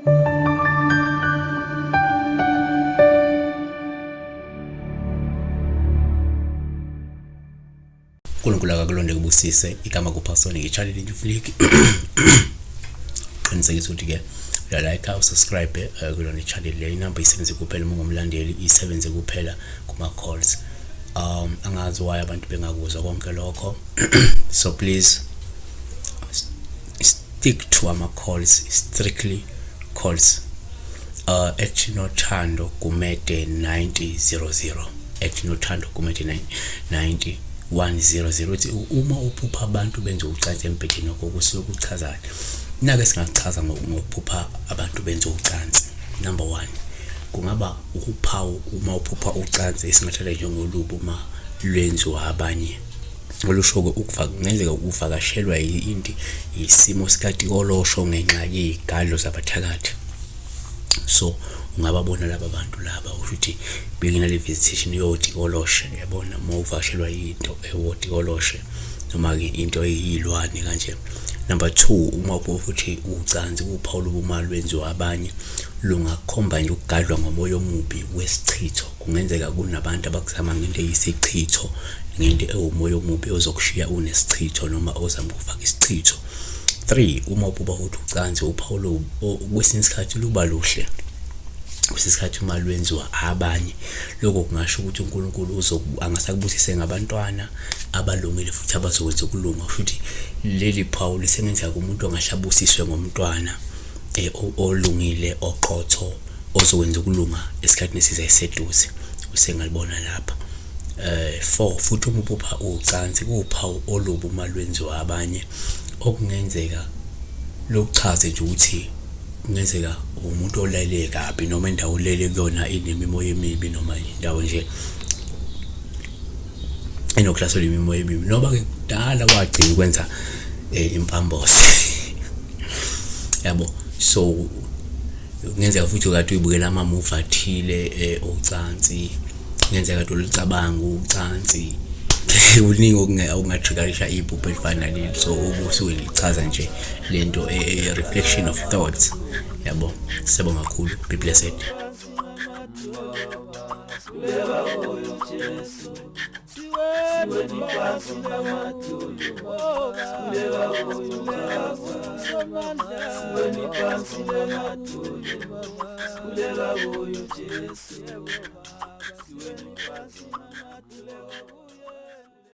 uNkulunkulu akakulonde kubusise igama kuPastor ngichannel iFliki. Qinisekisa ukuthi ke like subscribe kulona channel le. Inamba isebenze kuphela uma ungumlandeli, isebenze kuphela kuma calls. Angazi why abantu bengakuzwa konke lokho. So please stick to our calls, strictly calls. Ethinothando kumede 9000, ethinothando kumede 90 100 uthi uma uphupha abantu benza ucansi empedeni lokho kusuke kuchazana. Nake singachaza ngokuphupha abantu benza ucansi. Number 1 kungaba ukuphawu uma uphupha ucansi esingathatha njengolubu uma lwenziwa abanye. Olusho kungenzeka ukuvakashelwa into isimo sikaTikolosho ngenxa yezigadlo zabathakathi. So ungababona laba bantu laba ukuthi begina le visitation yoTikolosho, yabona uma uvakashelwa into ewoTikolosho noma ke into eyilwane kanje. Number 2 uma futhi ucansi uphawu lobumali lwenziwa abanye lungakhomba nje ukugadlwa ngomoya omubi wesichitho. Kungenzeka kunabantu abakuzama ngento eyisichitho, ngento ewumoya omubi ozokushiya unesichitho noma ozama ukufaka isichitho. 3 uma uphupha ukuthi ucansi uphawu kwesinye isikhathi luba luhle, kwesinye isikhathi uma lwenziwa abanye. Lokho kungasho ukuthi uNkulunkulu angasakubusise ngabantwana abalungile futhi abazokwenza ukulunga. Futhi leli phawu lisebenzisa kumuntu ongahlabusiswe ngomntwana olungile, oqotho, ozokwenza ukulunga esikhathini esiseduze. Usengalibona lapha. 4 futhi uma uphupha ucansi kuphawu olubi uma lwenziwa abanye, okungenzeka lokuchaze nje ukuthi kungenzeka umuntu olele kabi noma indawo olele kuyona inemimoya emibi noma indawo nje enokuhlasela imimoya emibi noma ke kudala wagcina ukwenza impambosi. Yabo, so kungenzeka futhi ukade uyibukela ama movie athile ucansi, kungenzeka ukuthi ulicabanga ucansi. Uningi okungatriggerisha iphupho elifana naleli. So ubusuke lichaza nje lento reflection of thoughts. Yabo, sibonga kakhulu. Be blessed.